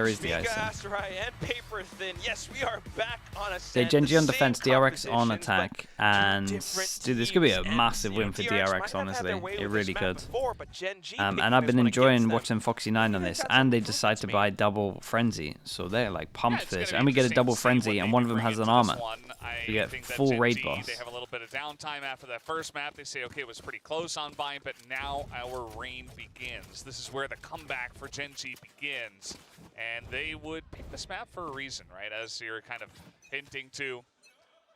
There is the icing. And paper thin. Yes, we are back on So Ascent. GenG on defense, DRX on attack, and dude, this could be a massive win for DRX, honestly. It really could. And I've been enjoying watching Foxy9 on this, and they decide to buy double Frenzy, so they're like pumped for this. And we get a double Frenzy, and one of them has an armor. We get full raid boss. They have a little bit of downtime after that first map. They say, okay, it was pretty close on buying, but now our reign begins. This is where the comeback for GenG begins. And they would pick this map for a reason, right? As you're kind of hinting to.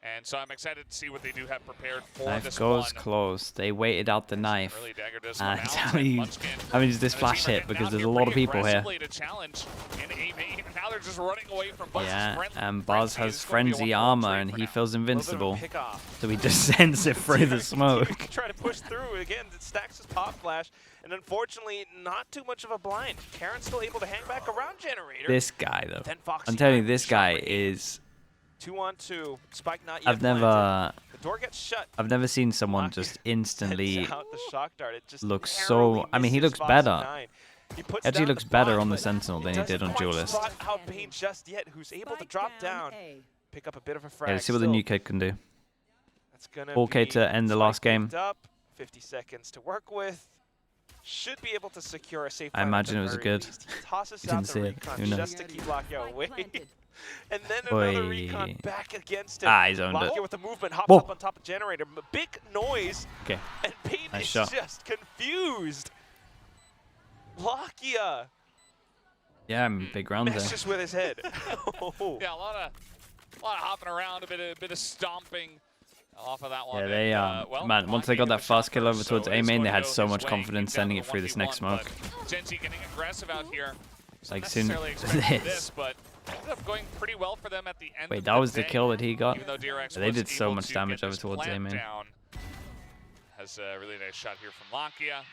And so I'm excited to see what they do have prepared for Knife this goes one. close. They waited out the knife. Early dagger does And come out. I mean, this flash hit because there's a lot of people here. To challenge and now they're just running away from Buzz's Yeah, friendly. and Buzz has It's gonna be a Frenzy 1-1 armor, trade and for he now. feels invincible. Pick-off. So he just sends it through the smoke. Try to push through again. It stacks his pop flash, and unfortunately, not too much of a blind. Karen's still able to hang back around Generator. This guy, though. Then Foxy I'm telling you, Knight, this shot guy for eight. is. 2-on-2. Spike not yet I've planted. never. The door gets shut. I've never seen someone Lock just sends instantly out the shock dart. It just look narrowly so. I mean, he misses looks better. Foxy9. He puts Actually, down looks the better bot, on the but Sentinel than he doesn't did on quite Duelist. spot out Bane just yet, who's able to drop down, pick up a bit of a frag. Yeah, let's see what the new kid can do. That's gonna 4K be to end the last game. up, 50 seconds to work with. Should be able to secure a safe. I imagine it was good. He tosses You didn't out see the it. recon Who knows? just to keep Lakia away. And then Boy. another recon back against him. Ah, he's owned it. Lakia with the movement, hops Whoa. up on top of Generator. Big noise. Okay. And Bane Nice is shot. just confused. Lakia Yeah, I'm big round there. messes with his head. Oh. Yeah, a lot of hopping around, a bit of stomping off of that one. Yeah, they and, well, man. Once they got that fast kill over towards A main, they had so much confidence sending it through this next smoke. GenG getting aggressive out here. Like soon Necessarily this. but ended up going pretty well for them at the end. Wait, of that was the day, kill that he got. even though DRX They was did so able much to damage get over this towards A plant main. down. Has a really nice shot here from Lakia.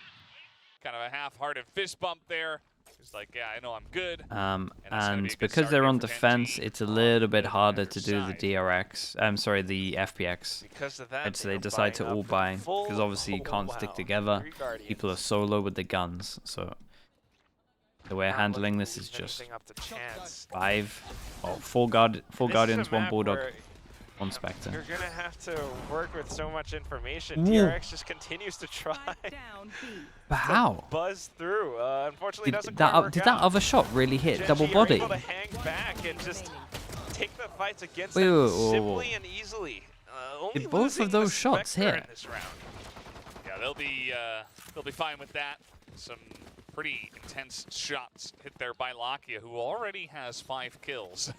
Kind of a half-hearted fist bump there. He's like, yeah, I know I'm good. And because they're on defense, it's a little bit harder to do the DRX. I'm sorry, the FPX. Because of that, And so they decide to all buy because obviously you can't stick together. People are solo with the guns, so the way of handling this is just 4 Guardians, 1 Bulldog, 1 Spectre. You're gonna have to work with so much information. Ooh. DRX just continues to try But how? buzz through. Unfortunately, it doesn't Did quite work that out. other shot really hit GenG double are body? able to hang back and just take the fights against Wait, them whoa, whoa, whoa. simply and easily. Only Did both losing of the those shots Spectre hit? in this round. Yeah, they'll be fine with that. Some pretty intense shots hit there by Lakia, who already has 5 kills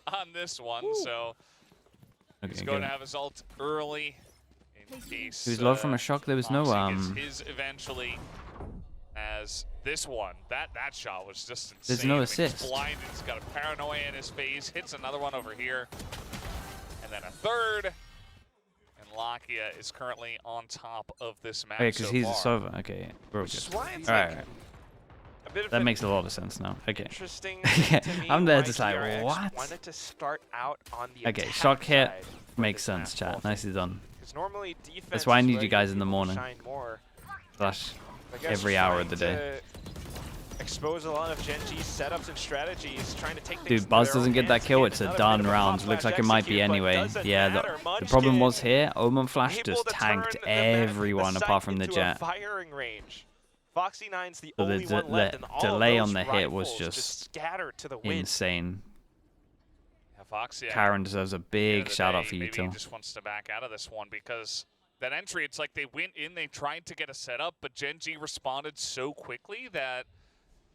on this one. Ooh. So he's Okay, going good. to have his ult early in case. He was low from a shock. There was no Foxy gets his eventually. As this one, that shot was just insane. There's no I mean, he's assist. blinded, he's got a paranoia in his face, hits another one over here, and then a third. And Lakia is currently on top of this map. Okay, because so he's far. a Sova. Okay, we're Which is good. why it's Alright. like a bit of That an makes a lot of sense now. Okay. interesting Yeah, to me I'm there why just like, DRX what? wanted to start out on the Okay, attack shock hit side for makes this sense, map chat. also. Nicely done. 'Cause normally defense That's why I is need where you guys in the people morning. shine more. Slash I guess every hour of trying the day. to expose a lot of GenG's setups and strategies, trying to take things Dude, into Buzz their doesn't own get that hands kill. again. It's a Another done bit of a round. pop Looks flash like it might be execute, but anyway. doesn't Yeah, matter. the problem was Munchkin here. Omen Flash able just to tanked turn the map, everyone the apart site from the into a Jet. firing range. Foxy9's the So the only one left, and all of delay those on the hit was rifles just scattered to the wind. Insane. Yeah, Foxy, Karen deserves a big shout out for you, maybe too. he just wants to back out of this one because that entry, it's like they went in, they tried to get a setup, but GenG responded so quickly that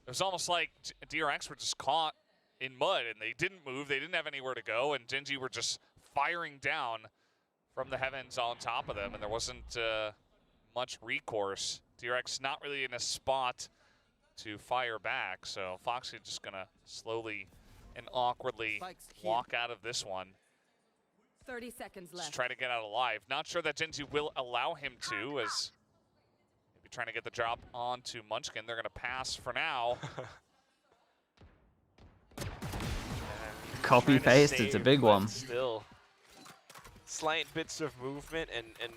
it was almost like DRX were just caught in mud and they didn't move, they didn't have anywhere to go, and GenG were just firing down from the heavens on top of them, and there wasn't much recourse. DRX not really in a spot to fire back, so Foxy just gonna slowly and awkwardly walk out of this one. 30 seconds left. Just try to get out alive. Not sure that GenG will allow him to, as maybe trying to get the drop onto Munchkin. They're gonna pass for now. Copy paste, it's a big one. Still, slight bits of movement and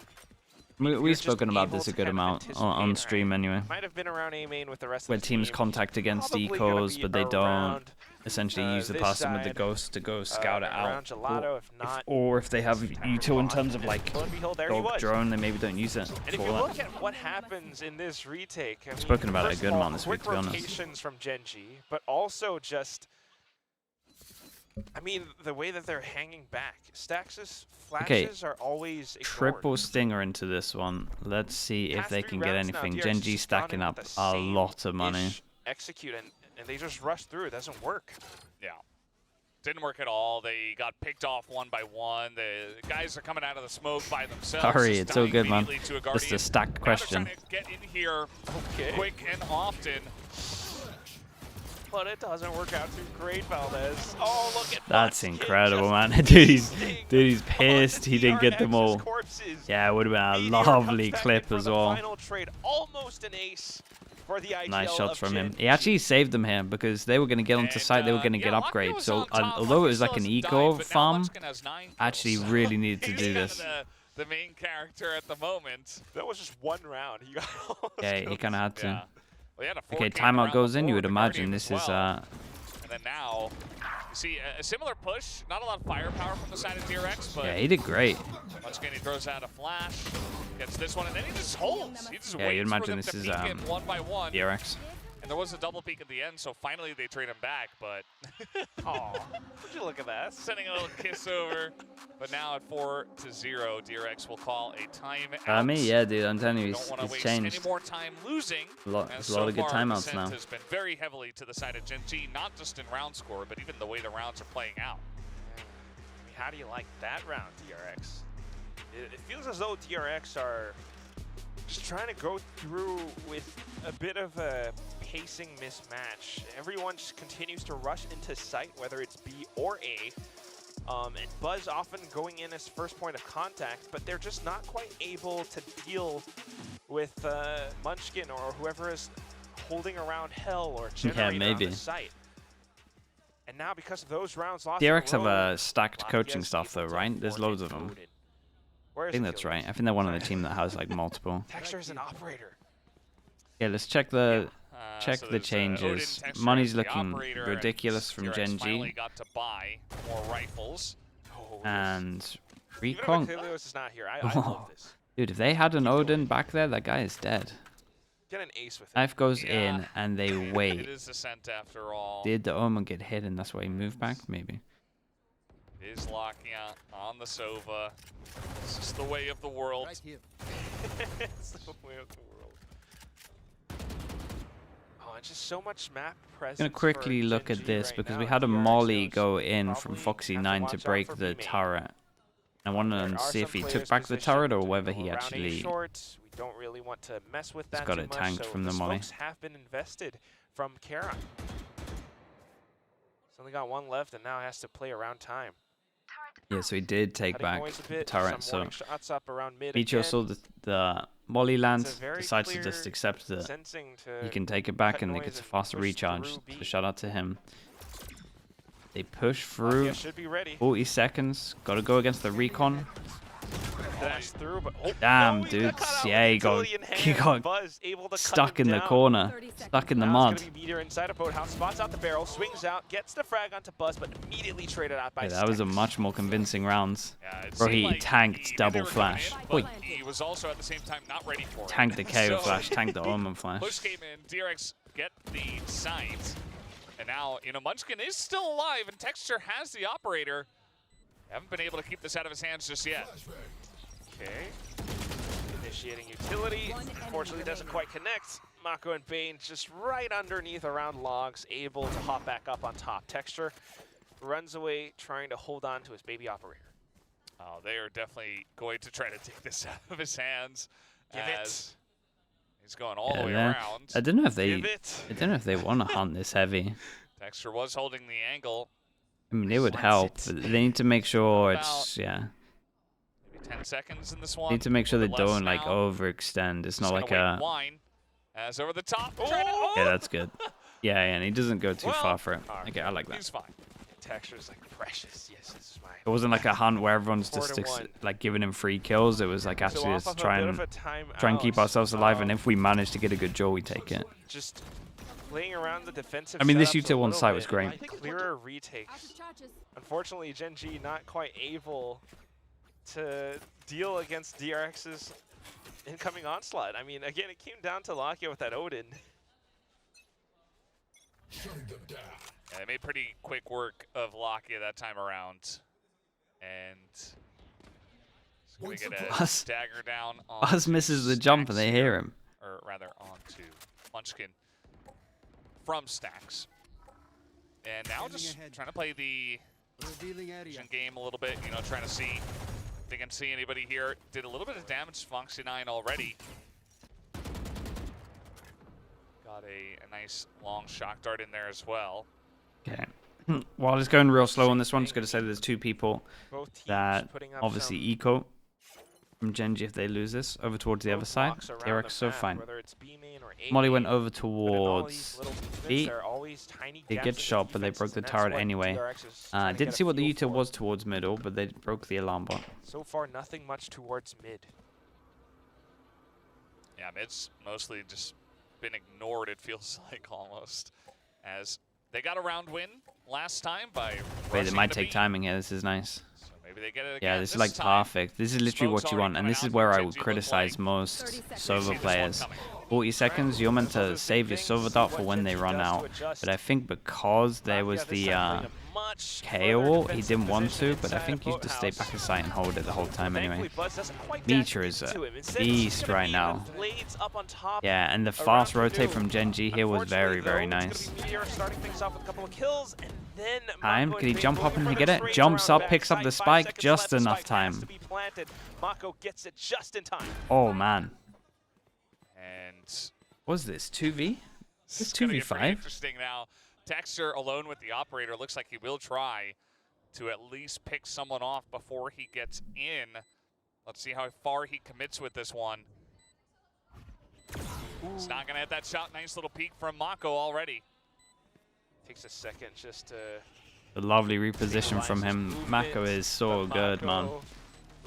We've spoken about this a good amount on stream anyway. Might have been around A main with the rest Where of the teams team. contact against Probably gonna decos, be but they don't around, essentially use the this person with the side, ghost to go scout it around out. Gelato, if not, Or if they have util in terms of like lo and behold, there he dog was. drone, they maybe don't use it. And if for you that. look at what happens in this retake, I mean, Spoken about it a first good of all, amount this week, quick to be honest. rotations from GenG, but also just, I mean, the way that they're hanging back. Stax's flashes are always ignored. Triple stinger into this one. Let's see if Past they 3 can get rounds now, anything. DRX GenG is stacking running up with the a same lot of money. ish execute, and they just rush through. It doesn't work. Yeah. Didn't work at all. They got picked off one by one. The guys are coming out of the smoke by themselves. Sorry, just it's so dying good, man. immediately to a Just a Guardian. stacked Now they're question. trying to get in here Okay. quick and often. But it doesn't work out too great, Valdez. Oh, look at That's Munchkin incredible, just man. Dude, sting he's on pissed. the He didn't get them DRX's all. corpses. Yeah, it would have been a Meteor lovely comes back clip in for as the well. Final trade, almost an ace for the IGL Nice shots of from him. GenG. He actually saved them here because they were going to get onto And, site. They were going to yeah, get Lockyer upgrades. was So on top. although it Lockyer was like still an hasn't eco died, but now farm, Munchkin has 9 actually kills. really needed to He's do kind this. of the main character at the moment. That was just one round. He got all those Yeah, he kills. kind of had to. Yeah. Well, he had a Okay, 4K timeout round goes in. You before would with the imagine Guardian this as is well. And then now, you see a similar push. Not a lot of firepower from the side of DRX, but yeah, he did great. once again he throws out a flash, gets this one, and then he just holds. He just Yeah, you'd waits for imagine them this to is peek in one by one. DRX. And there was a double peek at the end, so finally they trade him back, but Aw, would you look at that? sending a little kiss over. But now at 4-0, DRX will call a timeout. I mean, yeah, dude, I'm telling you, Don't want to it's waste changed. any more time losing. There's as a lot so of good far, timeouts Ascent now. has been very heavily to the side of GenG, not just in round score, but even the way the rounds are playing out. I mean, how do you like that round, DRX? It feels as though DRX are just trying to go through with a bit of a pacing mismatch. Everyone just continues to rush into sight, whether it's B or A. And Buzz often going in as first point of contact, but they're just not quite able to deal with Munchkin or whoever is holding around Hell or generating maybe. on the site. And now because of those rounds lost in DRX have row, a stacked coaching Latvia's staff though, able to right? There's form loads it of them. loaded. Where I is think the that's kill right. lead? I think they're one of the team that has like multiple. Texture is an operator. Yeah, let's check the So the there's, changes. Odin, Texture Money's as the looking operator, ridiculous and from DRX finally GenG, got to buy more rifles. Oh, and even if Recon. Achilles is not here, I love this. Dude, if they had an Odin back there, that guy is dead. Get an ace with it. Knife goes Yeah. in, and they It wait. is Ascent after all. Did the Omen get hit, and that's why he moved back? Maybe. It is locking out on the Sova. This is the way of the world. It's the way of the world. Oh, and just so much map presence. I'm gonna quickly for look GenG at this right because now. we had a DRX molly knows go in probably from have Foxy to 9 watch to out break for the B main. turret. I wanted There to are see some if he took players back the turret or positioned whether he around A actually. short. We don't really want to mess with that got too it much, tanked so from the molly. smokes have been invested from Kara. He's only got one left and now has to play around time. Yeah, so he did take Cutting back noise a the bit, turret. some So warning shots up around mid Micho again. saw the molly land, It's a very decides to just clear accept that sensing to he can take it back cut and it noise gets a and faster push recharge. through B. So shout out to him. They push through. Latvia should be ready. 40 seconds. Got to go against the recon. Dash through, but oh, Damn, no, dude. got cut out Yeah, with he got, utility in he hand. got Buzz able to cut stuck him in the down. corner. 30 seconds. Stuck in the Now mud. it's gonna be Meteor inside a boathouse, spots out the barrel, swings out, gets the frag onto Buzz, but immediately traded out by Yeah, that was a Stax. much more convincing round. Yeah, it Bro, seemed he like tanked he knew double they were coming flash. in, Boy. but he was also at the same time not ready for it. Tanked the KO So, flash, tanked the Omen flash. Push came in, DRX get the sight, and now, Munchkin is still alive, and Texture has the operator. Haven't been able to keep this out of his hands just yet. Okay. Initiating utility. Unfortunately, doesn't quite connect. Mako and Bane just right underneath around logs, able to hop back up on top. Texture runs away, trying to hold on to his baby operator. Oh, they are definitely going to try to take this out of his hands. Give as he's going all the Yeah, way man. around. I don't know if they. Give it. I don't know if they want to hunt this heavy. Texture was holding the angle. I mean, it would help, but they need to make sure it's Maybe 10 seconds in this one. Need to make sure they A little bit don't less like now. overextend. It's Just not gonna like wait a. and whine as over the top. Oh! trying to- Yeah, that's good. Yeah, and he doesn't go too Well, far for it. alright. Okay, I like that. He's fine. Texture's like precious. Yes, this is my. It wasn't like a hunt where everyone's 4 just to 1. like giving him free kills. It was like So actually off just of a try bit and of a timeout, try and keep ourselves alive. And if we manage to get a good draw, we take it. just playing around the defensive. I mean, this setups a util on little site was bit, great. Clearer retakes. Unfortunately, GenG not quite able to deal against DRX's incoming onslaught. I mean, again, it came down to Lakia with that Odin. Yeah, they made pretty quick work of Lakia that time around. And we get a dagger down on Us misses the jump and they hear him. Or rather onto Munchkin from Stacks. And now just trying to play the vision game a little bit, you know, trying to see if they can see anybody here. Did a little bit of damage to Foxy 9 already. Got a nice long shock dart in there as well. Okay. While it's going real slow on this one, just going to say there's 2 people that putting up obviously eco from GenG if they lose this over towards the other side. DRX so fine. Molly went over towards B. They get shot, but they broke the turret anyway. Didn't see what the util was towards middle, but they broke the alarm bot. So far, nothing much towards mid. Yeah, mid's mostly just been ignored, it feels like, almost. As they got a round win last time by Wait, it might take timing here. This is nice. So maybe they get it again. Yeah, this is like perfect. This is literally what you want, and this is where I would criticize most Sova players. 40 seconds, you're meant to save your Sova dart for when they run out. But I think because there was the KO, he didn't want to, but I think you just stay back aside and hold it the whole time anyway. Meteor is a beast right now. Yeah, and the fast rotate from GenG here was very, very nice. Time, can he jump up and get it? Jumps up, picks up the spike, just enough time. Oh man. And what was this, 2v? This 2v5? Interesting now. Texture alone with the operator looks like he will try to at least pick someone off before he gets in. Let's see how far he commits with this one. He's not going to hit that shot. Nice little peek from Mako already. Takes a second just to... A lovely reposition from him. Mako is so good, man.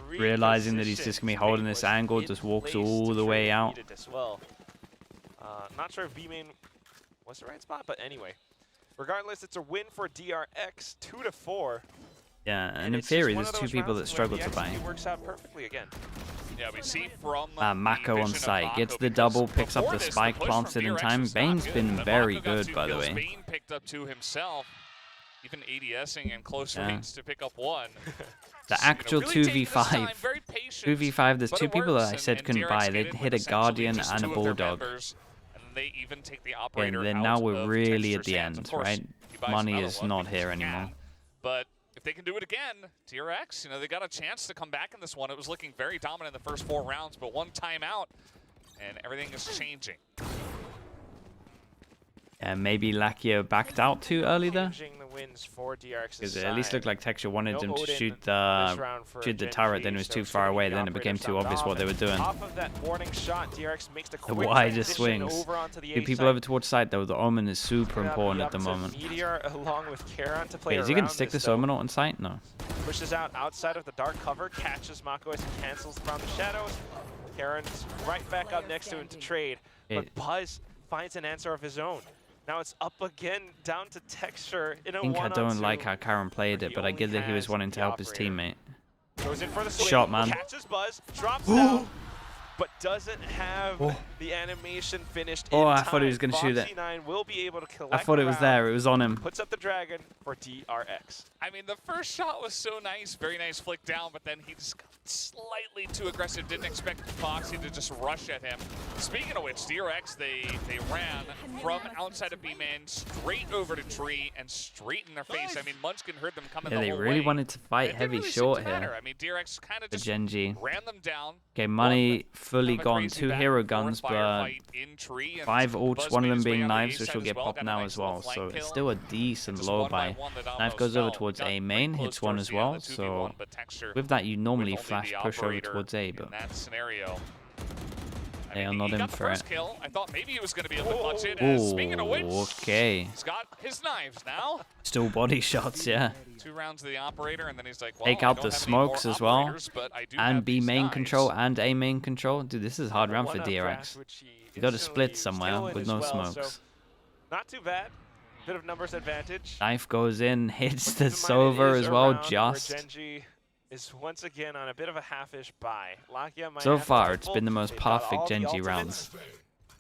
Realizing that he's just going to be holding this angle, just walks all the way out. Not sure if B-main was the right spot, but anyway. Regardless, it's a win for DRX, 2-4. Yeah, and in theory, there's 2 people that struggle to buy. Works out perfectly again. Yeah, we see from Mako on site gets the double, picks up the spike, plants it in time. Bane's been very good, by the way. Bane picked up 2 himself, even ADSing in close range to pick up 1. The actual 2v5. 2v5, there's 2 people that I said couldn't buy. They hit a Guardian and a Bulldog. They even take the operator and then now we're really at the end, right? Money is not here anymore. But if they can do it again, DRX, you know, they got a chance to come back in this one. It was looking very dominant in the first 4 rounds, but one timeout, and everything is changing. And maybe Lakia backed out too early there. Because it at least looked like Texture wanted him to shoot the turret, then it was too far away, then it became too obvious what they were doing. The widest swings. 2 people over towards side though, the Omen is super important at the moment. Wait, is he going to stick this Omen on site? No. Pushes out outside of the dark cover, catches Mako as he cancels around the shadows. Karen's right back up next to him to trade, but Buzz finds an answer of his own. Now it's up again, down to Texture in a 1-on-2. I don't like how Karen played it, but I get that he was wanting to help his teammate. Goes in for the shot, man. Catches Buzz, drops down, but doesn't have the animation finished in I time. thought he was going to shoot it. Will be able to collect I thought it was there. It was on him. Puts up the dragon for DRX. I mean, the first shot was so nice, very nice flick down, but then he just got slightly too aggressive. Didn't expect Foxy to just rush at him. Speaking of which, DRX, they ran from outside of B-Man straight over to Tree and straight in their face. I mean, Munchkin heard them coming the whole way. They really wanted to fight heavy short here. I mean, DRX kind of just GenG. ran them down. Okay, money fully gone. 2 hero guns, but 5 ults, one of them being knives, which will get popped now as well. So it's still a decent low buy. Knife goes over towards A main, hits 1 as well. So with that, you normally flash push over towards A, but They are He not in got the for it. first kill. I thought maybe he was going to be able to clutch it. As, speaking of which, Okay. he's got his knives now. Still body shots, yeah. 2 rounds to the operator, and then he's like, well, Take I out don't the have any more smokes as well. operators, but I do And have B these main knives. control and A main control. Dude, this is a hard round for One-up DRX. draft, which he You got to instantly split used. somewhere Still in with as no well, smokes. so not too bad. Bit of numbers advantage. Knife goes in, hits But the keep in mind, it Sova is as a well, round where just. GenG is once again on a bit of a half-ish buy. Lakia might So have far, to it's rifle. been the most They've got perfect all the GenG ultimates. rounds.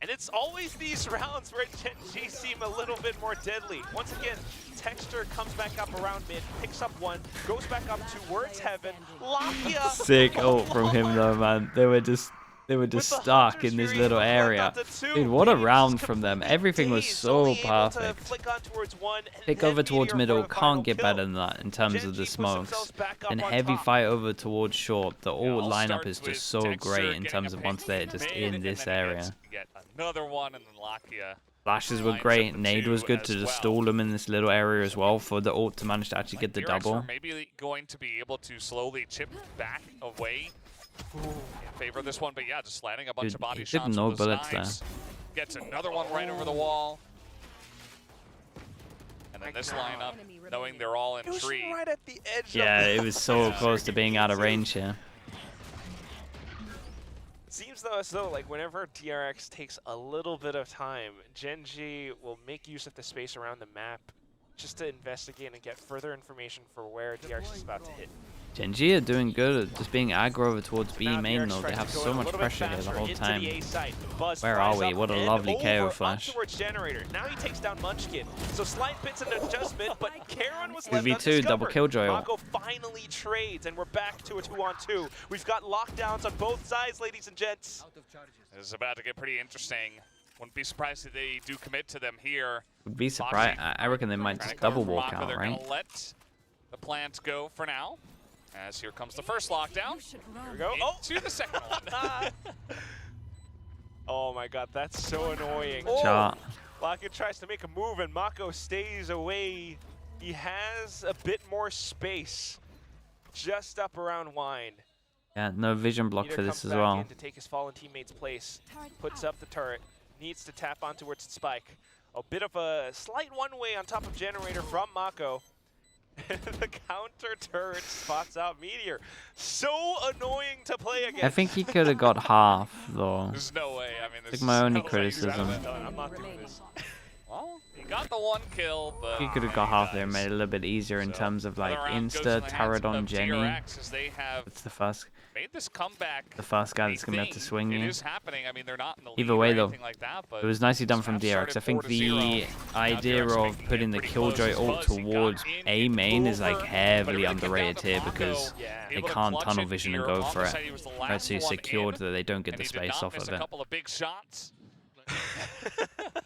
And it's always these rounds where GenG seem a little bit more deadly. Once again, Texture comes back up around mid, picks up one, goes back up towards heaven. Lakia! Sick ult from him though, man. They were just stuck in this little area. Dude, what a round from them. Everything was so perfect. Pick over towards middle, can't get better than that in terms of the smokes. And heavy fight over towards short. The ult lineup is just so great in terms of once they're just in this area. Another one, and then Lakia. Flashes were great. Nade was good to just stall them in this little area as well for the ult to manage to actually get the double. Maybe going to be able to slowly chip back away in favor of this one, but yeah, just landing a bunch of body shots. No with those bullets knives. Gets another one right over the wall. And then this lineup, knowing they're all in tree. Right at the edge. Yeah, it was so close to being out of range here. Seems though as though like whenever DRX takes a little bit of time, GenG will make use of the space around the map just to investigate and get further information for where DRX is about to hit. GenG are doing good at just being aggro over towards B main though. They have so much pressure here the whole time. Where are we? What a lovely KO flash. Now he takes down Munchkin. So slight bits of adjustment, but Karen was left 2v2 double killjoy. Mako finally trades, and we're back to a 2-on-2. We've got lockdowns on both sides, ladies and gents. This is about to get pretty interesting. Wouldn't be surprised if they do commit to them here. Would be surprised. I reckon they might just double walk out, They're right? gonna let the plant go for now. As here comes the first lockdown. Here we go. Oh, to the second one. Oh my god, that's so annoying. Shot. Lakia tries to make a move and Mako stays away. He has a bit more space just up around Wine. Yeah, no vision block Peter for this comes as back well. in to take his fallen teammate's place, puts up the turret, needs to tap on towards the spike. A bit of a slight one-way on top of Generator from Mako. The counter turret spots out Meteor. So annoying to play against. I think he could have got half though. There's no way. I mean, this Like my only is criticism. I'm not doing this. Well, he got the one kill, but He could have got half there and made it a little bit easier in terms of like insta turret on Jenny. They have It's the first made this comeback. the first guy that's gonna have to swing It you. is happening. I mean, they're not in the Either lead way or though, anything like that, but it was nicely done from Snap DRX. I started think 4-0. the Now idea DRX of making putting it the pretty Killjoy close. ult Buzz, he got towards in, A main is like over, but heavily it really came underrated down to here Mako, because they able to can't clutch tunnel it vision and here. go for Almost it. said he was the Right, last so you're one secured in, that they don't get and the he did space not off miss of a it. couple of big shots.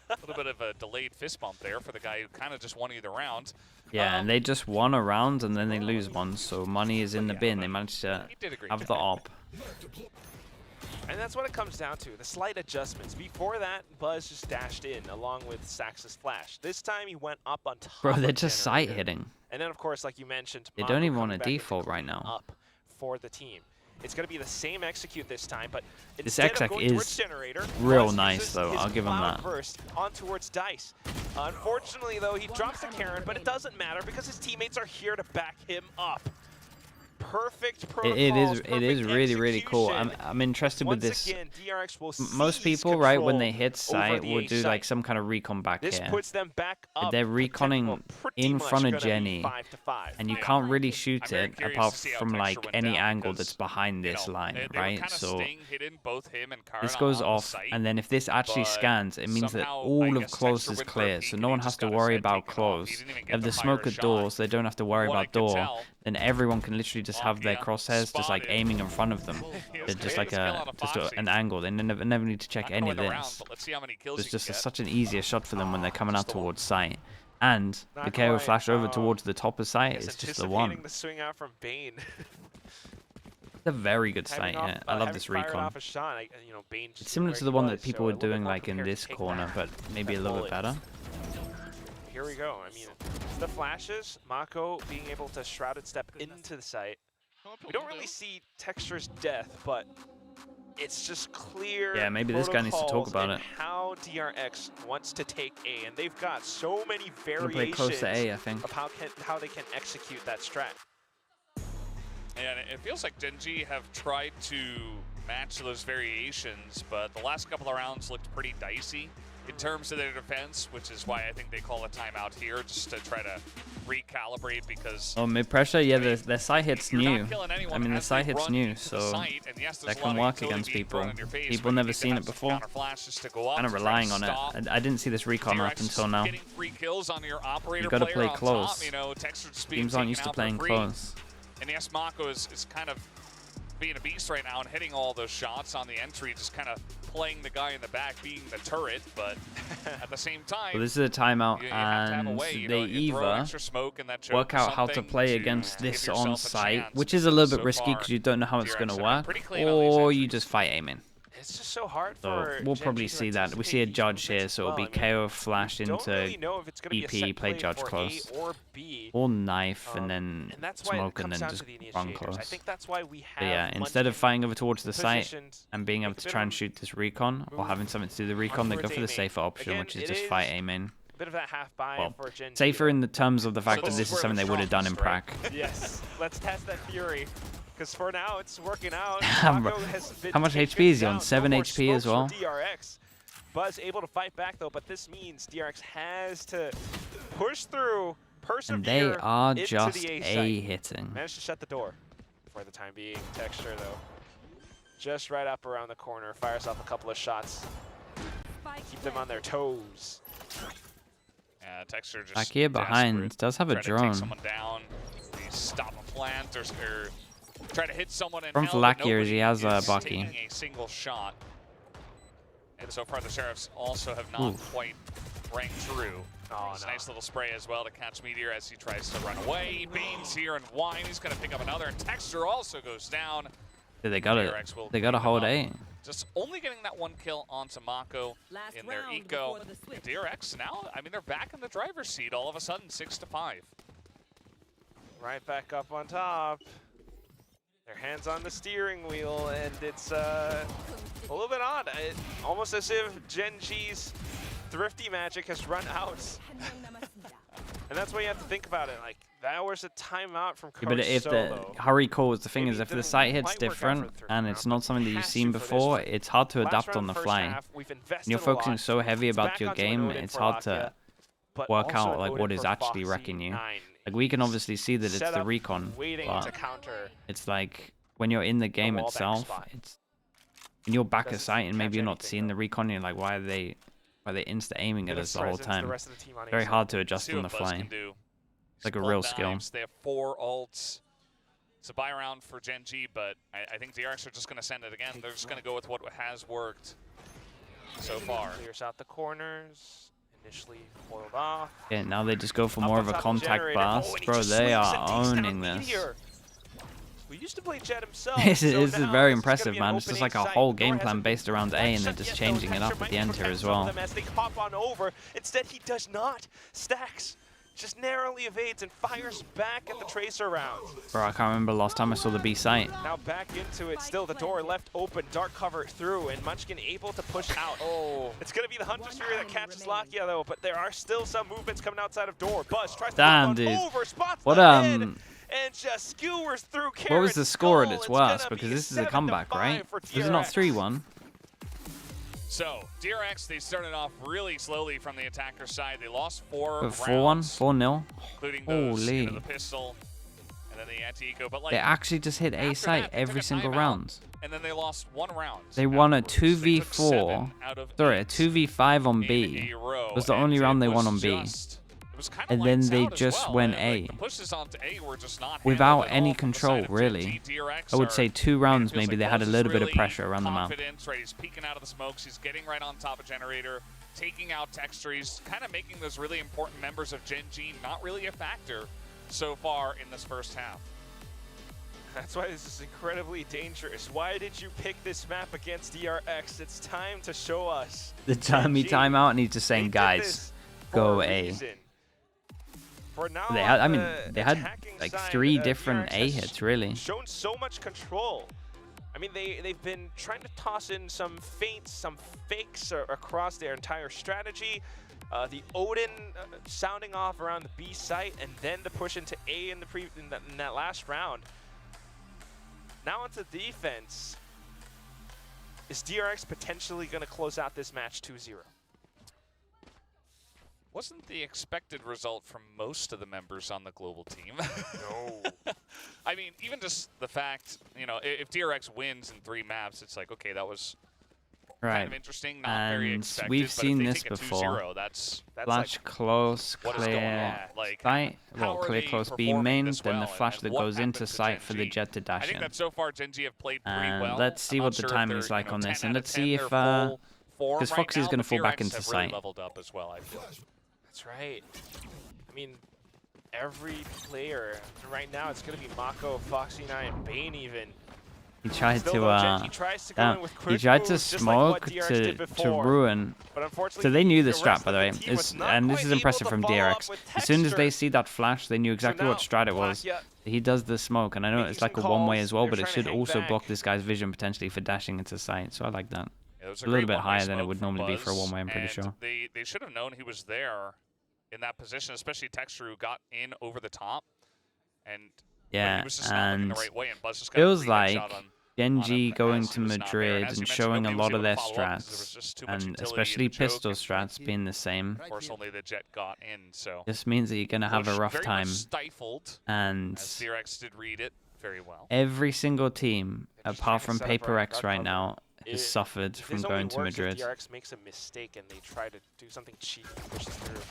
A little bit of a delayed fist bump there for the guy who kind of just won either round. Yeah, and they just won a round and then they lose one, so money is in the bin. They managed to He did a great have the job. op. And that's what it comes down to, the slight adjustments. Before that, Buzz just dashed in along with Sax's flash. This time he went up on top Bro, of they're just sight Generator. hitting. And then, of course, like you mentioned, They Mako don't even coming want to back in to default right clean now. up for the team. It's going to be the same execute this time, but This instead of exec going is towards Generator, real Buzz nice, uses though. his I'll give him Cloud that. Burst on towards Dice. Unfortunately, though, he drops the Karen, but it doesn't matter because his teammates are here to back him up. Perfect protocols, It is really cool. execution. I'm interested with Once this. again, DRX will Most seize people, right, when control they hit over sight, the will A do site. like some kind of recon back This here. puts them back up. They're to reconning tempo, pretty in much front of gonna be Jenny, 5-5. and you can't really I'm shoot very it curious apart to see how from Texture like went any down, angle because, that's behind this line, they were right? kinda So staying hidden, both him and Karna this goes on off, the site, and then if this actually but scans, it means that somehow, I all of guess close Texture is went for a clear, peek so and no he one just has to got his worry head about taken off. He close. didn't even get If to the fire smoke a at shot. doors, they don't have to worry What I about could door. tell, Then everyone can literally just have their Lakia crosshairs just like spotted. aiming in front of them. He was They're just getting like his kill on a Foxy. an angle. They never need to check Not gonna any win of the round, this. but let's see how many kills It's he can just get. such an easier shot for them when they're coming out towards sight. And Not the KO quite. flash over Oh. towards the top of sight Yes, is just the anticipating one. the swing out from Bane. It's a very good Having sight, off- yeah. I love having this fired recon. off a shot, you know, Bane just It's similar where to the he one was, that people so were a little bit doing more like in prepared to this take corner, that- but maybe a that little bullet. bit better. Here we go. I mean, the flashes, Mako being able to shrouded step into the site. We don't really see Texture's death, but it's just clear. Yeah, maybe this guy needs to talk protocols about and it. how DRX wants to take A, and they've got so many Play variations close to A, I think. of how they can execute that strat. And it feels like GenG have tried to match those variations, but the last couple of rounds looked pretty dicey in terms of their defense, which is why I think they call a timeout here, just to try to recalibrate, because... Oh, mid-pressure? Yeah, their side hit's new. I mean, the side hit hit's new, so that can work against people. People never seen it before. Kind of relying on it. I didn't see this recon up until now. You gotta play close. Teams aren't used to playing close. And yes, Mako is kind of being a beast right now and hitting all those shots on the entry, just kind of playing the guy in the back, being the turret, but at the same time... Well, this is a timeout, and they either work out how to play against this on site, which is a little bit risky because you don't know how it's going to work, or you just fight aiming. It's just so hard So we'll probably see that. We see a judge here, so it'll be KO flash into EP, play judge close, or knife, and then smoke, and then just run close. But yeah, instead of fighting over towards the site and being able to try and shoot this recon, or having something to do the recon, they go for the safer option, which is just fight aiming. Well, safer in the terms of the fact that this is something they would have done in prac. Yes, let's test that fury. Because for now, it's working out. How much HP is he on? 7 HP as well? DRX. Buzz able to fight back, though, but this means DRX has to push through, persevere. And they are just the A-hitting. Managed to shut the door for the time being. Texture, though, just right up around the corner. Fires off a couple of shots. Keep them on their toes. Yeah, Texture just back here behind does have a drone. Someone down. Stop a plant or try to hit someone in From hell, Valakirs, he has a Bucky. Taking a single shot. And so far the Sheriffs also have not quite rang true. Oh, nice little spray as well to catch Meteor as he tries to run away. Bane's here and Wine, he's going to pick up another, and Texture also goes down. Yeah, they got it. They got a hold A. Just only getting that one kill onto Mako in their eco. DRX now, I mean, they're back in the driver's seat all of a sudden, 6-5. Right back up on top. Their hands on the steering wheel, and it's a little bit odd. Almost as if GenG's thrifty magic has run out. And that's why you have to think about it. Like, that was a timeout from Coach But if the hurry calls, the thing is, if the site hit's different and it's not something that you've seen before, it's hard to adapt on the fly. When you're focusing so heavy about your game, it's hard to work out like what is actually wrecking you. Like, we can obviously see that it's the recon, but it's like when you're in the game itself, it's when you're back at site and maybe you're not seeing the recon, you're like, why are they insta aiming at us the whole time? Very hard to adjust on the fly. It's like a real skill. They have 4 ults. It's a buy round for GenG, but I think DRX are just going to send it again. They're just going to go with what has worked so far. Clears out the corners. Initially foiled off. Yeah, now they just go for more of a contact blast. Bro, they are owning this. We used to play Jet himself. This is very impressive, man. It's just like a whole game plan based around A, and they're just changing it up at the end here as well. As they hop on over. Instead, he does not. Stacks just narrowly evades and fires back at the tracer round. Bro, I can't remember last time I saw the B site. Now back into it, still the door left open, dark cover through, and Munchkin able to push out. Oh, it's going to be the Hunter's Fury that catches Lakia, though, but there are still some movements coming outside of door. Buzz tries to hop on over, spots the head, and just skewers through Carrot's What was the score at goal. its worst? Because this is a comeback, right? Was it not 3-1? So, DRX, they started off really slowly from the attacker side. They lost 4 rounds. 4-1? 4-0? Including those, you know, the pistol and then the anti-eco. But like, they actually just hit A site every single round. And then they lost 1 round. They won a 2v4. Sorry, a 2v5 on B. It was the only round they won on B. And then they just went A. Without any control, really. I would say 2 rounds maybe they had a little bit of pressure around the map. He's peeking out of the smokes. He's getting right on top of Generator, taking out Texture. He's kind of making those really important members of GenG not really a factor so far in this first half. That's why this is incredibly dangerous. Why did you pick this map against DRX? It's time to show us. The timeout, and he's just saying, guys, go A. They had, I mean, they had like 3 different A hits, really. Shown so much control. I mean, they've been trying to toss in some feints, some fakes across their entire strategy. The Odin sounding off around the B site, and then the push into A in that last round. Now onto defense. Is DRX potentially going to close out this match 2-0? Wasn't the expected result from most of the members on the global team. No. I mean, even just the fact, you know, if DRX wins in 3 maps, it's like, okay, that was kind of interesting, not very expected. We've but seen if they this take a before. 2-0, that's Flash like, close, what is going clear on? Like, site, how well, are clear they close B performing main, this then the well, flash and that what goes into happened to site for the GenG? jet to dash I think in. that so far GenG have played pretty And well. let's see I'm what not the sure if timing's they're, like you know, on this, 10 and out of let's 10, see they're if full form because right Foxy's now, gonna but fall back DRX into have really site. leveled up as well, I feel. That's right. I mean, every player right now, it's going to be Mako, Foxy9, Bane even. He tried Still to though, GenG tries to go in with he quick tried to moves, just like what smoke DRX did to before. ruin. But unfortunately, So they knew the rest strat, of by the way, team was not and this quite is able impressive to from follow up DRX. with As soon as they Texture. see that flash, they knew exactly what strat it was. Black, He does the smoke, and I know making it's like a some one-way calls, as well, they're but it trying to should hang also back. block this guy's vision potentially for dashing into sight. So I like that. Yeah, it was A little great bit one-way higher than it smoke would from normally be for a Buzz, one-way, I'm pretty and sure. They should have known he was there in that position, especially Texture, who got in over the top. And but Yeah, he was just not looking and the right way, and Buzz just got a feels free like headshot on GenG him going as to he was not there. Madrid As you and mentioned, showing a nobody was lot able of to their follow up 'cause there was strats, just too much and utility in especially the choke, pistol and strats being the same, of course, only the jet got in, so just means that you're going to have a Push rough very time. much stifled, And as DRX did read it very well. every single team, They're just apart trying from to set up Paper a X guard right cover. now, has suffered This from only going to works if Madrid. DRX makes a mistake and they try to do something cheap and push through.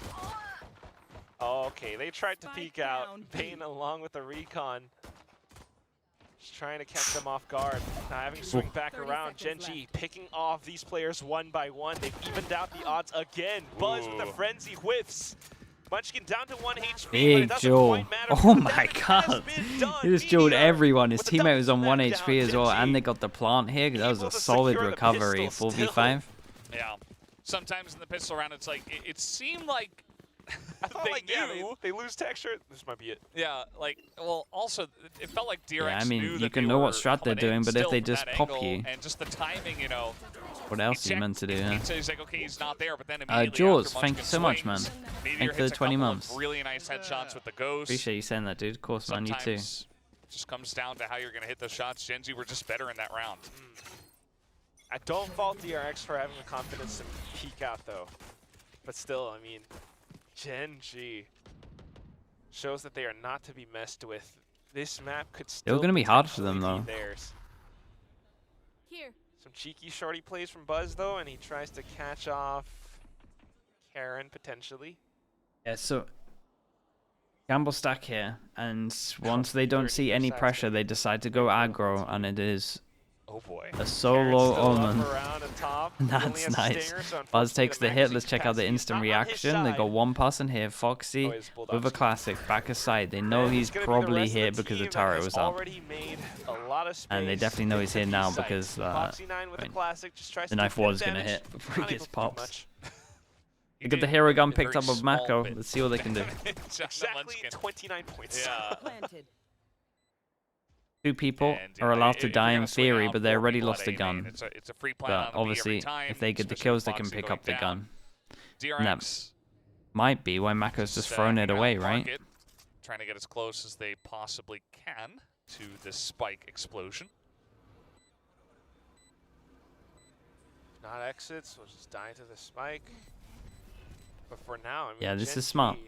Oh, okay, they tried to Spike peek out. down. Bane along with the recon. Just trying to catch them off guard. Now having to swing back 30 around. seconds GenG left. picking off these players one by one. They've evened out the odds again. Buzz with the Ooh. frenzy whiffs. Munchkin down to 1 HP, but it Big doesn't Joel. quite matter. Oh The my damage has god. been done. He just jeweled Meteor everyone. His with a teammate was on double 1 smackdown. HP as well, GenG and they got the plant here. That was able a to solid secure the recovery. pistol 4v5. Yeah. Sometimes in the pistol round, it's like, it seemed like I thought they like, yeah, knew. they lose texture. This might be it. Yeah, like, well, also, it felt like DRX Yeah, I mean, knew you that can they know what were strat they're coming in doing, but if still they from just that pop angle, you, and just the timing, you know. what else are you meant to do? Yeah? So he's like, okay, he's not there, but then immediately Jaws, after thank you so much, man. swings, Meteor Thank you for hits the a 20 couple months. of really nice headshots with the ghost. Appreciate you saying that, dude. Of course, man, you too. Sometimes just comes down to how you're going to hit those shots. GenG were just better in that round. I don't fault DRX for having the confidence to peek out, though. But still, I mean, GenG shows that they are not to be messed with. This map could still gonna be hard for them, potentially though. be theirs. Here. Some cheeky shorty plays from Buzz, though, and he tries to catch off Karen, potentially. Yeah, so gamble stack here, and once they don't see any 30% pressure, they decide to go aggro, and it is Oh boy. a Karen's solo still up omen. around and top. He only That's has a nice. stinger, so Buzz unfortunately takes the hit. magazine Let's check out the capacity is instant not on his reaction. They got side. one person here. Foxy Oh, his Bulldog's with a classic back aside. They know And he's it's gonna be the probably rest of here the because the team that turret has was up. already made a lot of And they space definitely know he's into here the now site. because Foxy9 with I a mean, classic just tries the to knife do a bit was of gonna damage. hit before he Not gets able to do popped. much. He Look at the did hero gun a picked very up of small Mako. bit. Let's see what they can do. Just Exactly Munchkin. 29 points. Yeah. Planted. 2 people And, are allowed if to you're die gonna in swing theory, out but they 4 already people lost at the A main, gun. It's a free plan But on the B obviously, every time, if they get the especially kills, with they can Foxy pick going up the down. gun. DRX Might be why Mako's just thrown it hanging away, around right? pocket, trying to get as close as they possibly can to this spike explosion. Not exits, we'll just die to the spike. But for now, I mean, Yeah, this is GenG, smart.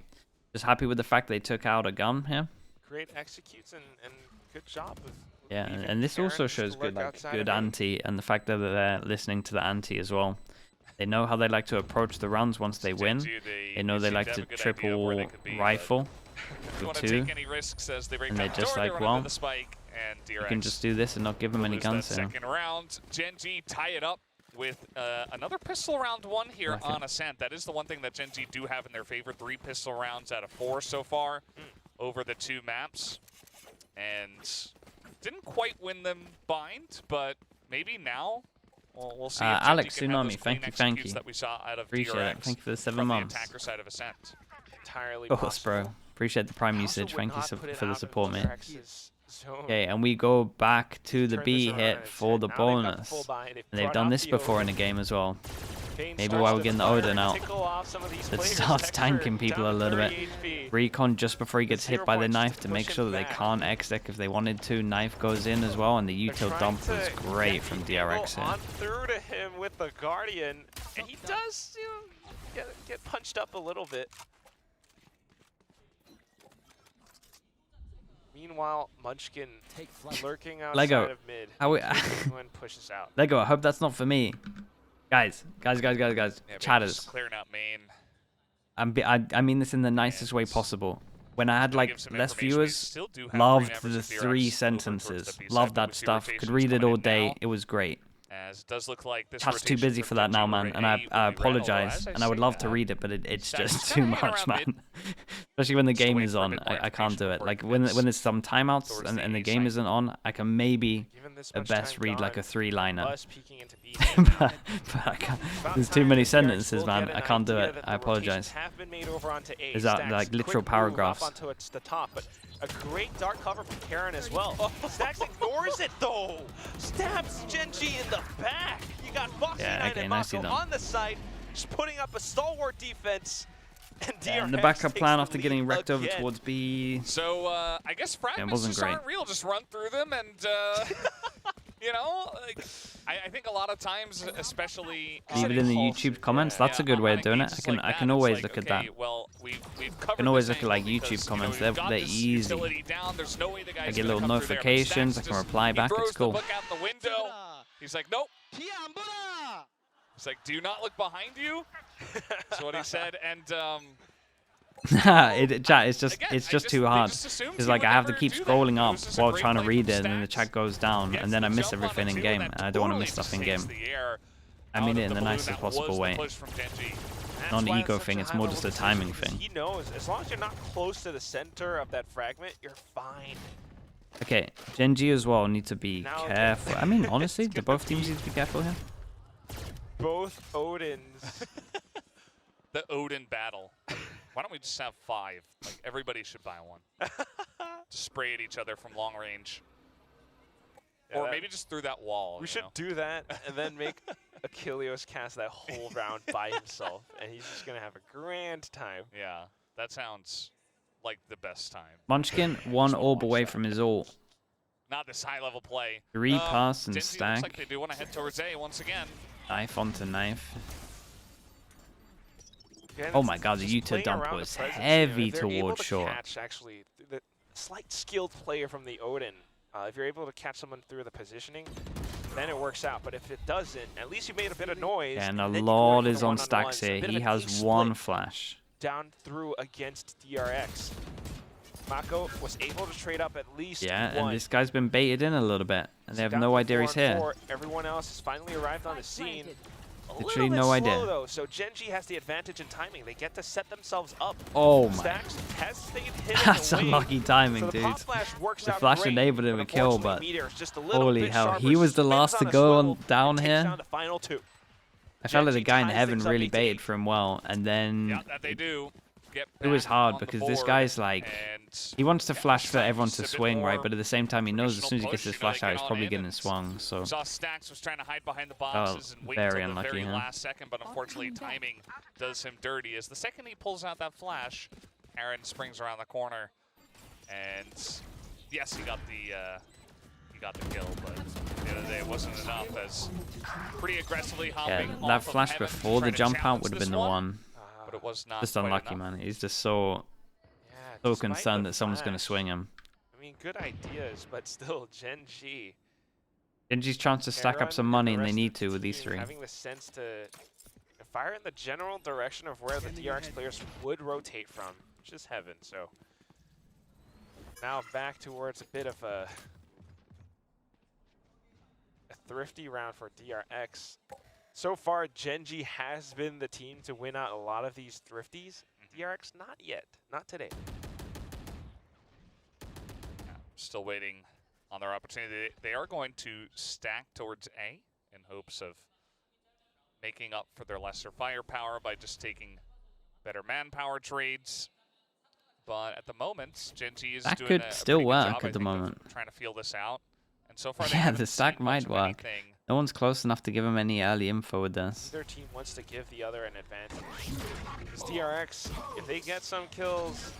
Just happy with the fact they took out a gun here. Great executes and good job with Yeah, leaving and this Karen also just to shows good, lurk like, outside good of A. ante, and the fact that they're listening to the ante as well. They know how they like to approach the runs once they win. GenG, They know they seem like have to a good idea of where they triple could be, but rifle don't want with to 2. take any risks as they break And they're back just door, they like, run well, into the spike, and DRX You can just do this and not give them any lose guns that here. second round. GenG tie it up with another pistol round 1 here Like on Ascent. That is the one thing that GenG do have in their favor. 3 pistol rounds out of 4 so far over the 2 maps. And didn't quite win them bind, but maybe now we'll see if GenG Alex can have those Tsunami, clean thank executes you. that we saw out of Appreciate DRX it. Thank you for the 7 from months. the attacker side of Ascent. Entirely Of course, possible. bro. Appreciate the prime I also usage. would Thank you not put it for the out of support, mate. DRX's zone. Okay, and we go back to the Turn B this around hit and for the now they've got bonus. full buy. They've And they've brought done out this the before in Odin. a game as well. Kane Maybe starts while we're to getting the fire Odin and out, tickle off some of these it players. starts Texture tanking people a down to little bit. 30 HP. Recon just before he gets hit by the 0 knife points to to make push sure him that they back. can't X-deck if they wanted to. Knife goes in as well, and the They're util trying dump to was get great from the angle DRX here. on through to him with the Guardian, and he does get punched up a little bit. Meanwhile, Munchkin lurking outside Lego, of mid. how we Everyone pushes out. Lego, I hope that's not for me. Guys, Yeah, maybe chatters. just clearing out main. I mean this in the nicest way possible. When I had Give like some less information. We viewers, still do have loved members the of DRX 3 over towards sentences, the B side, loved but we that see stuff, could rotations read it coming all in day, now, it was great. as it does look like this Chat's too rotation busy from for that now, GenG man, over and A I will be red, although apologize, as I and I would say love to that, read it, but it's Stacks just kinda too hanging much, around man. Especially when the Still game waiting is for a on, bit more I can't do information it. before Like he when commits there's some timeouts towards and the the game site. isn't on, I can maybe Given this at much best time read like a gone, 3-liner. us peeking into B. but I can't, About there's too time many the DRX sentences, will man. get I an can't do idea it. that I the rotations apologize. have been made over onto A. Is that, Stacks, like, literal quick paragraphs? move up onto the top, but a great dark cover from Karen as well. Stacks ignores it though. Stabs GenG in the back. You got Foxy Yeah, 9 okay, and nicely Mako done. on the site, just putting up a stalwart defense. And, And the DRX backup takes plan the after lead getting wrecked over again. towards B. So I guess fragments wasn't just great. aren't real. Just run through them, and you know, like I think a lot of times, especially Leave it in the Impulsive, YouTube comments. yeah. That's a good way of on doing it. games I like can that, always it's look like, at that. okay, well, we've covered can always this look at, like, angle YouTube because, comments. You know, we've they're got this easy. utility down. There's no way the guy's I get gonna little come through there, but notifications. Stacks I can just- reply back. He throws It's cool. the book out the window. He's like, nope. He's like, do not look behind you. That's what he said, and Chat, it's just again, too they hard. just assumed It's he like would I have to never keep do that. scrolling It up was just a while great trying to play read from it, and the Stacks. chat goes down, Gets and then the I miss jump on everything the in two, game, and and I don't want to totally miss stuff just in takes game. the air I out mean of it in the balloon. nicest That possible was the way. push from GenG. That's Not an why ego it's such thing, a it's more high-level just a decision, timing because thing. He knows as long as you're not close to the center of that fragment, you're fine. Okay, GenG as well need to be Now- careful. I mean, honestly, It's do gonna both teams be- need to be careful here? Both Odins. The Odin battle. Why don't we just have 5? Like, everybody should buy one. Just spray at each other from long range. Yeah, Or that- maybe just through that wall. We you should know? do that and then make Achilles cast that whole round by himself, and he's just gonna have a grand time. Yeah, that sounds like the best time. Munchkin, one wanna orb watch away that. from his ult. Not this high-level play. 3 pass and GenG stack. looks like they do want to head towards A once again. Knife onto knife. Again, Oh it's my god, the just Utah playing dump around the was presence, heavy if they're able towards to short. Catch, actually, the slight skilled player from the Odin, if you're able to catch someone through the positioning, then it works out. But if it doesn't, at least you made a bit of noise. And a then you go lot in for is the on one-on-ones, stacks a here. bit He of an has ace one split flash. down through against DRX. Mako was able to trade up at least Yeah, one. and this guy's been baited in a little bit. And they have Down no to idea he's 4 on here. 4. Everyone else has finally arrived on the scene. A Literally little bit no slow, idea. though, so GenG has the advantage in timing. They get to set themselves up. Oh my. Stacks has stayed hit in That's the wing, unlucky timing, so the dude. pop flash works The out flash great, enabled him to kill, unfortunately, but Meteor's just a little holy bit hell, sharper, he was the spins last on to a go swivel, down and takes here. down the final 2. I felt like the GenG guy in ties heaven things up really 8-8. baited for him well, and then Yeah, that they do. Get it was back hard on the because this board, guy's like, and he wants to yeah, flash this for time everyone just to a bit swing, right? more But at the same time, he knows as soon as he gets traditional his push, flash out, they he's get probably on getting in, a swung. So Saw Stacks was trying to hide behind the boxes and wait very until the unlucky, very huh? last second, but unfortunately timing does him dirty. As the second he pulls out that flash, Aaron springs around the corner, and yes, he got the kill, but at the end of the day, it wasn't enough. As pretty aggressively yeah, hopping that off of flash heaven to before try the to jump out challenge would have this been the one. but it was not Just quite unlucky, enough. man. He's just so Yeah, despite concerned the that someone's going to flash, swing him. I mean, good ideas, but still, GenG. GenG's chance to stack Karen up some and money, the and they rest need of the to with these team 3. Having the sense to fire in the general direction of where the DRX players would rotate from, which is heaven. So now back towards a bit of a thrifty round for DRX. So far, GenG has been the team to win out a lot of these thrifties. DRX, not yet. Not today. Yeah, still waiting on their opportunity. They are going to stack towards A in hopes of making up for their lesser firepower by just taking better manpower trades. But at the moment, GenG is That doing could a still pretty good work job, at I the think, of moment. trying to feel this out. And so far, they Yeah, haven't the stack seen much might of work. anything. No one's close enough to give him any early info with this. Neither team wants to give the other an advantage. This DRX, if they get some kills,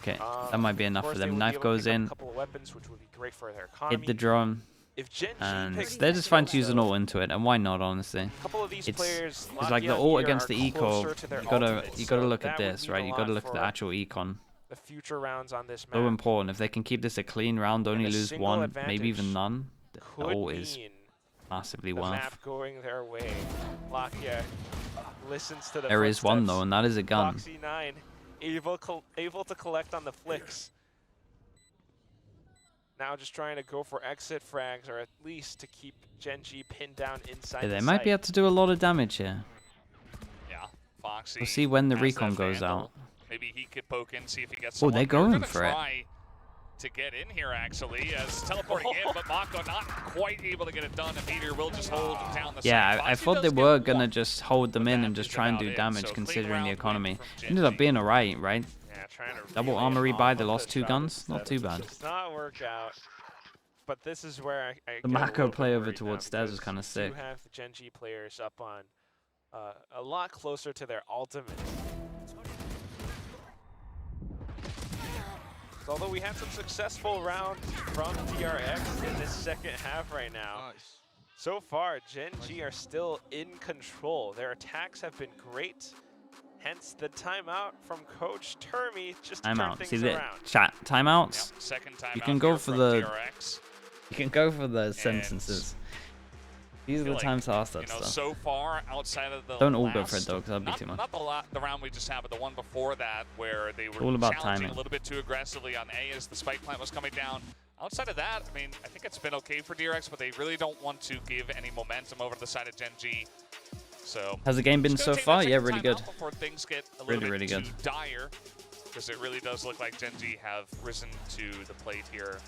Okay, that might be of enough course for they them. would be Knife able to goes pick up in, a couple of weapons, which would be great for their economy. hit the drone, If GenG and picks they're just fine this to use an up, ult into it. And why not, honestly? a couple of these players, It's like the Latvia ult here against are the eco. closer to their You gotta ultimates, look so at that would this, mean right? a You gotta lot look at the for actual econ. the future rounds on this map. So important. If they can keep this a clean round, only a lose single one, advantage maybe even none, the could ult is mean massively the worth. map going their way. Latvia listens to the There is one though, footsteps. and that is a gun. Foxy 9 able to collect on the flicks. Now just trying to go for exit frags, or at least to keep GenG pinned down inside Yeah, the they might site. be able to do a lot of damage here. Yeah, Foxy. We'll see when the has recon that goes Vandal. out. Maybe he could poke in, see if he gets Oh, someone. they're going gonna for it. try to get in here, actually, as teleporting in, but Mako not quite able to get it done, and Meteor will just hold down the Yeah, side. I Foxy thought does they get were one, gonna just hold them but in that and just is try and about do it. damage So clean considering round the win economy. from Ended up GenG. being alright, right? Yeah, trying to Double really armor rebuy, off they of lost the 2 shot guns, not too instead. bad. Does not work out. But this is where I The get a Mako little bit play over worried towards now, stairs was because kinda you sick. do have the GenG players up on a lot closer to their ultimate. So although we had some successful rounds from DRX in this second half right now, so far GenG are still in control. Their attacks have been great. Hence the timeout from Coach Termy just to turn Timeout. things See the around. chat timeouts? Yep, second time You out can go here for from the DRX. You can go for the sentences. These are the Like, times to ask that you know, stuff. so far outside of the Don't all go for it last- though, because that'd be too much. Not the round we just had, but the one before that, where they were All about challenging timing. a little bit too aggressively on A as the spike plant was coming down. Outside of that, I mean, I think it's been okay for DRX, but they really don't want to give any momentum over to the side of GenG. So How's the game been just so gonna take far? that Yeah, second really time good. out Before things get a Really, little really bit good. too dire, because it really does look like GenG have risen to the plate here.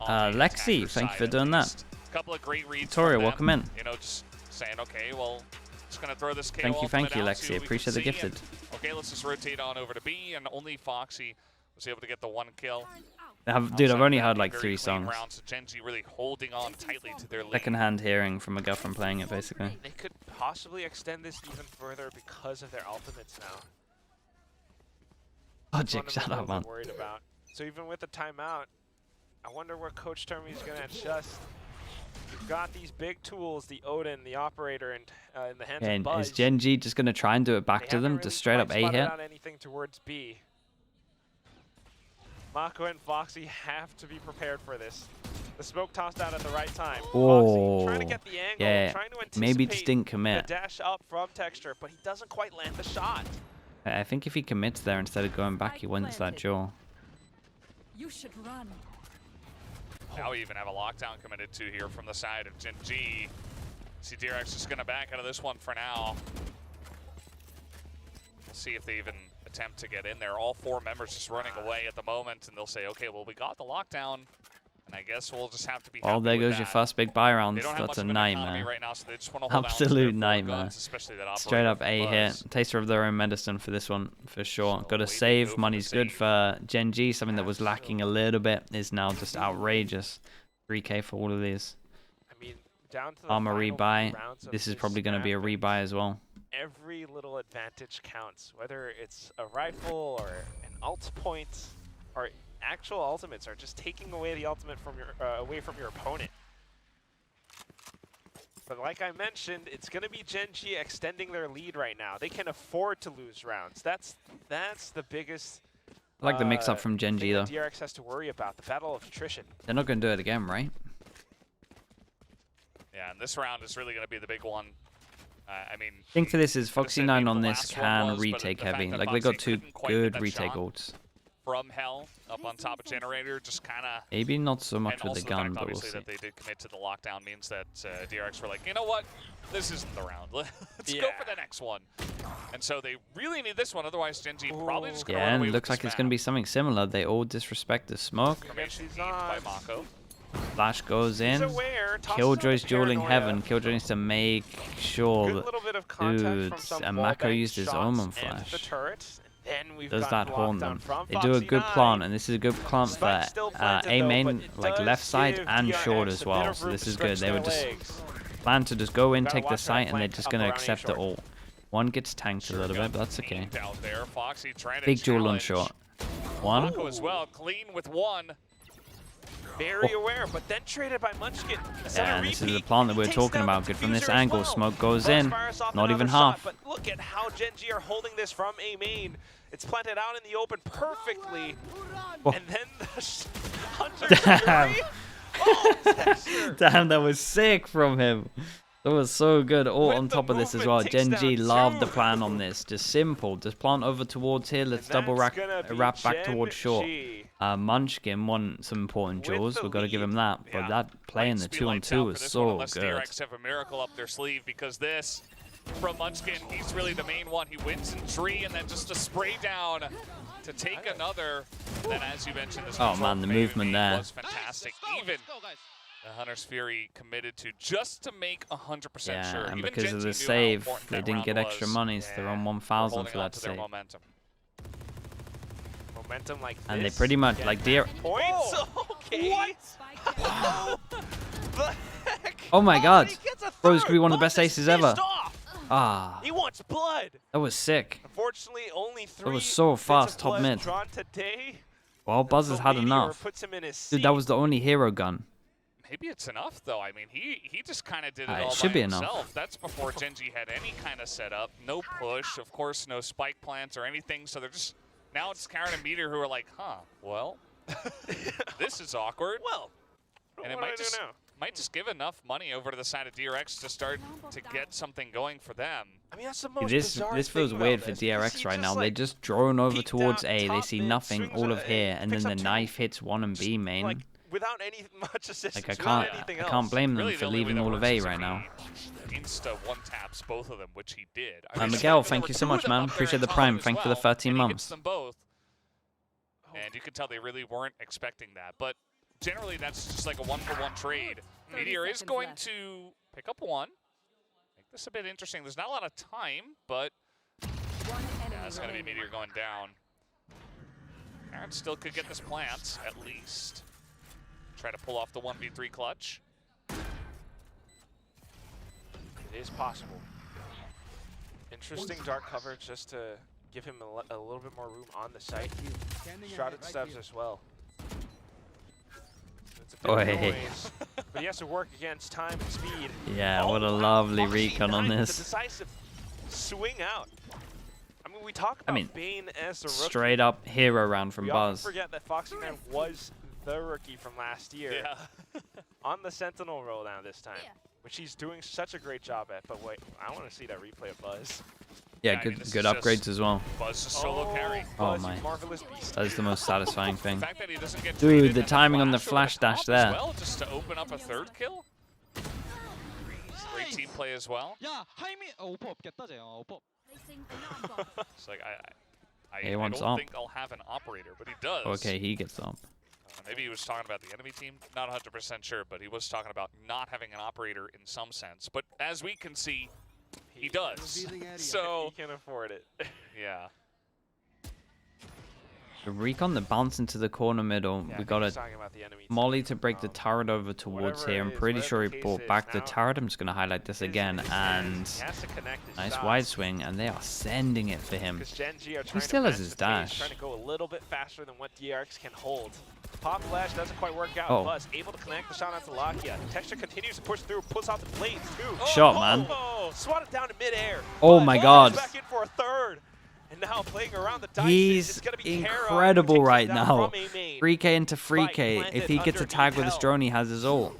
On the Lexi, attacker thank you side for at doing that. least. Couple of great reads. Victoria, from them, welcome in. You know, just saying, okay, well, just gonna throw this KO Thank you, ultimate out, Lexi. see what we can Appreciate the see, gifted. and, okay, let's just rotate on over to B, and only Foxy was able to get the 1 kill. Dude, I've Outside only of that, heard a like very 3 clean songs. round, so GenG really holding on tightly to their lead. Second-hand hearing from a girlfriend playing it, basically. They could possibly extend this even further because of their ultimates now. Logic, That's one shut I'm a up, little man. bit worried about. So even with the timeout, I wonder where Coach Termy is going to adjust. You've got these big tools, the Odin, the Operator, and in the hands And of Buzz. is GenG just gonna try and do it back They to them haven't to really straight up quite A spotted hit? out anything towards B. Mako and Foxy have to be prepared for this. The smoke tossed out at the right time. Foxy trying to get the angle, yeah. trying to anticipate Maybe just didn't the commit. dash up from Texture, but he doesn't quite land the shot. I think if he commits there instead of going back, he wins that jaw. You should run. Now we even have a lockdown committed to here from the side of GenG. See, DRX is going to back out of this one for now. We'll see if they even attempt to get in there. All 4 members just running away at the moment, and they'll say, okay, well, we got the lockdown, and I guess we'll just have to be Oh, happy there with goes your that. first big buy They round. don't have That's much a of an economy nightmare. right now, so they just want to hold out Absolute to their 4 nightmare. guns, especially that Straight up Operator A from hit. Buzz. Taster of their own medicine for this one, for sure. So Got to way to go save. for Money's the good save. for GenG. Something that was lacking a little bit is now just outrageous. 3K for all of these. I mean, down to the Armor final few rebuy. rounds of This is probably going to be a map, rebuy as well. every little advantage counts, whether it's a rifle or an ult point or actual ultimates are just taking away the ultimate from your opponent. But like I mentioned, it's going to be GenG extending their lead right now. They can afford to lose rounds. That's the biggest I like the mix-up from thing GenG, though. that DRX has to worry about, the battle of attrition. They're not going to do it again, right? Yeah, and this round is really going to be the big one. I mean, I think for this is could've said Foxy9 maybe on the this last one can was, but retake the fact heavy. that Like, they got Foxy 2 couldn't quite get good that retake shot ults. from Hell up on top of Generator, just kind of. Maybe not so much And with also the gun, fact, but we'll obviously, see. that they did commit to the lockdown means that DRX were like, you know what? This isn't the round. Let's go Yeah. for the next one. And so they really need this one, otherwise GenG probably just going to Yeah, run and away it looks with like this it's going to be map. something similar. They all disrespect the smoke. Information He's gained by on. Mako. Flash goes He's in. aware, tosses out Killjoy's the dueling paranoia. heaven. Killjoy needs to make sure Good that little bit of contact from dudes, some and wall Mako bang used his shots Omen and flash. the turret. Then we've does got that haunt them. lockdown from They do a good Foxy9. plant, and this is a good plant for Spike's still planted, A though, main, but it like does left side give and DRX short a as bit well. of So room this to is good. stretch They their would just legs. plan to just go in, Gotta take the watch that site, and they're flank just up going to around accept A it short. all. One gets tanked a little bit, but that's okay. Out there, Foxy trying to Big duel on challenge short. One. Mako as well, clean with one. Very aware, but then traded by Munchkin. Yeah, and this is the plant that we're talking about. Good from this angle. Smoke goes in. Not even half. But look at how GenG are holding this from A main. It's planted out in the open perfectly. Oh. And then the Hunter Damn. Fury. Oh, Texture. Damn, that was sick from him. That was so good. All With on the top of this as well. movement, takes GenG down loved the two. plan on this. Just simple. Just plant over towards here. Let's And double that's rack, gonna be wrap back towards short. GenG. Munchkin won some important With duels. the We've got to give him lead. that. But Yeah. that play in the Lights be 2-on-2 lights out was for this one, so unless good. DRX have a miracle up their sleeve, because this from Munchkin, he's really the main one. He wins in tree, and then just a spray down to take another. Then, as you mentioned, this Oh, control man, the from movement AVB there. was fantastic. Even the Hunter's Fury committed to just to make 100% Yeah, sure. and Even because GenG of knew the how save, important they that didn't round get extra was. money, so they're on Yeah. 1,000 Holding for on that to their save. momentum. Momentum like And they this. pretty much, Get like, points. Okay. What? The heck? Oh my God. He gets a Bro, this third. could be one of the Buzz best is aces ever. pissed off. Ah, He wants blood. that was sick. Unfortunately, only three. was so bits of fast, top blood mid. Drawn today. Well, Buzz has The had meteor enough. puts him in his Dude, that seat. was the only hero gun. Maybe it's enough, though. I mean, he just kind of did it It all should by be enough. himself. That's before GenG had any kind of setup. No push, of course, no spike plants or anything. So they're just, now it's Karen and Meteor who are like, huh, well, this is awkward. Well, And it what do I might do just, now? might just give enough money over to the side of DRX to start to get something going for them. I mean, that's the most This bizarre feels thing weird about for this, because DRX he right now. just, They like, just drone over peeked towards out A. They top see mid, nothing swings all a- of here, and then picks the up two. knife hits 1 and B main. Like, without any much assistance. Like I without can't, anything I else. can't blame them Really, for the only way leaving that all of works A is if right now. he Insta one taps both of them, which he did. I mean, Miguel, there thank were you so two of much, them man. up there Appreciate in the top prime. as Thank you for the well, 13 and he hits months. them both. And you can tell they really weren't expecting that. But generally, that's just like a one-for-one trade. 30 Meteor is seconds going left. to pick up one. Make this a bit interesting. There's not a lot of time, but One enemy yeah, it's going to be remaining. Meteor going down. Aaron still could get this plant, at least. Try to pull off the 1v3 clutch. It is possible. Interesting dark coverage just to give him a little bit more room on the site. Shrouded stubs as well. It's a bit of Oi. noise, but he has to work against time and speed. Yeah, what a Oh, lovely Foxy recon on 9 with this. the decisive swing out. I mean, we talk about Bane as the rookie. Straight up hero round from We often Buzz. forget that Foxy9 was the rookie from last year on the Sentinel role now this time, which he's doing such a great job at. But wait, I want to see that replay of Buzz. Yeah, I mean, good this good is just upgrades as well. Buzz a solo carry. Oh Buzz, you my. marvelous beast. That is the most satisfying The thing. fact that he doesn't get Dude, traded the and timing on the flash over flash top dash as there. well, just to open up a third kill. Great team play as well. 야, 하이미 오퍼 없겠다, 쟤. 오퍼. Placing alarm bot. It's like He I wants don't up. think I'll have an operator, but he does. Okay, he gets up. Maybe he was talking about the enemy team. Not 100% sure, but he was talking about not having an operator in some sense. But as we can see, he does. So He can afford it. yeah. The recon that bounce into the corner middle. Yeah, I We think got he's a talking about the enemy team. Molly to break the turret over towards whatever here. it I'm is, pretty whatever sure he the brought case back is, the now turret. I'm just going to highlight this His again. instinct, And he has to connect his nice shots. wide swing. And they are sending it for him. Because GenG are trying still to has match his the pace, dash. trying to go a little bit faster than what DRX can hold. Pop flash doesn't quite work out. Oh. Buzz able to connect the shot onto Lakia. Texture continues to push through, pulls out the blades too. Shot, man. Oh, swatted down to midair. Oh Buzz my goes God. back in for a third. And now playing around the dice. He's it's gonna be Kara who incredible takes it right down now. from a main. 3K into Spike 3K. If he planted gets a underneath tag with his hell. drone, he has his ult.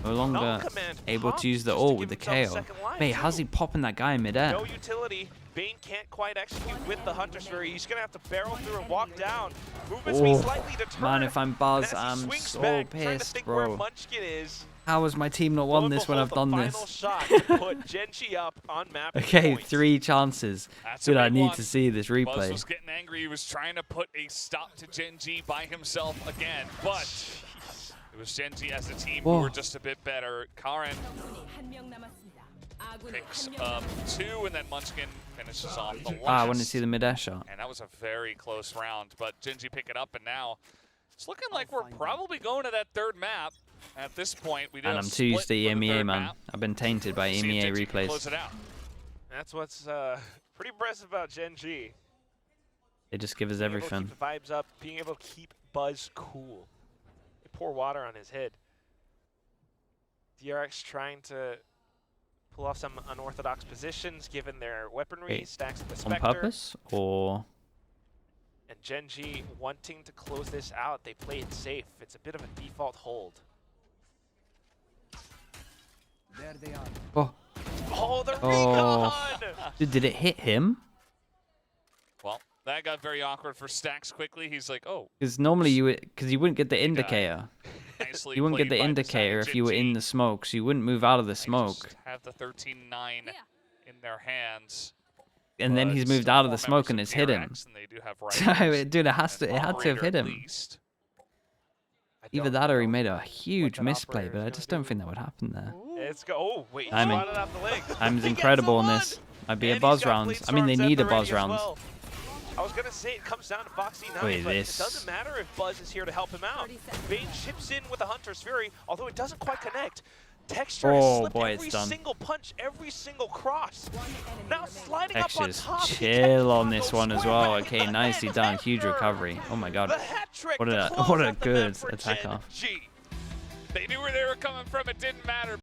No longer No command able pop to use the just to ult give with the himself a KO. second life, Wait, how's too. he popping that guy in midair? No utility. Bane can't quite execute with the Hunter's Fury. He's going to have to barrel through and walk down. Movement speed Oh, slightly deterred. man, if I'm Buzz, And as he I'm swings so back, trying to pissed, think bro. where Munchkin is. How has my team not won Lo and this when I've behold, done the this? final shot to put GenG up on map. Okay, points. 3 chances. That's a Dude, I big need one. to see this Buzz replay. was getting angry. He was trying to put a stop to GenG by himself again, but it was GenG as a team who Whoa. were just a bit better. Karen 한 명 남았습니다. picks up 2, and then Munchkin finishes off the last. I want to see the mid-air shot. And that was a very close round, but GenG pick it up, and now it's looking like we're probably going to that third map at this point. We And I'm too used to EMEA, man. I've been tainted by EMEA replays. Close it out. That's what's pretty impressive about GenG. They just give us Being able to everything. keep the vibes up, being able to keep Buzz cool. They pour water on his head. DRX trying to pull off some unorthodox positions given their weaponry, Wait, stacks of the On Spectre. purpose? Or... And GenG wanting to close this out. They play it safe. It's a bit of a default hold. There they are. Oh, Oh, the Oh. recon! dude, did it hit him? Well, that got very awkward for Stacks quickly. He's like, oh, Because normally you would, because you wouldn't get the indicator. nicely You wouldn't get played the by indicator Beside if you were in GenG. the smoke, so you wouldn't move out of the They smoke. just have the 13-9 in their hands. And then But he's moved still out of the 4 smoke members and of it's hit him. DRX, and they do have So, rifles dude, it had to and have operator hit at him. least. I Either don't that or he know made a huge that misplay, but I operator's just gonna don't do. think that would happen there. It's go. Oh, wait. He Timing. swatted off the leg. I'm He gets incredible in the this. one! Might be a And buzz he's got round. Blade I mean, they Storms at need a the buzz ready as round. well. I was going to say it comes down to Foxy 9, Wait, but this- it doesn't matter if Buzz is here to help him out. 30 seconds. Vayne chips in with a Hunter's Fury, although it doesn't quite connect. Texture Oh, has slipped boy, every it's done. single punch, every single cross. One enemy Now remaining. sliding up on Textures top. he chill on catches this Marco one as square well. back Okay, in the nicely head done. Huge after. recovery. Oh my god. The hat trick What to a- close what a out the good map for attacker. GenG. They knew where they were coming from. It didn't matter.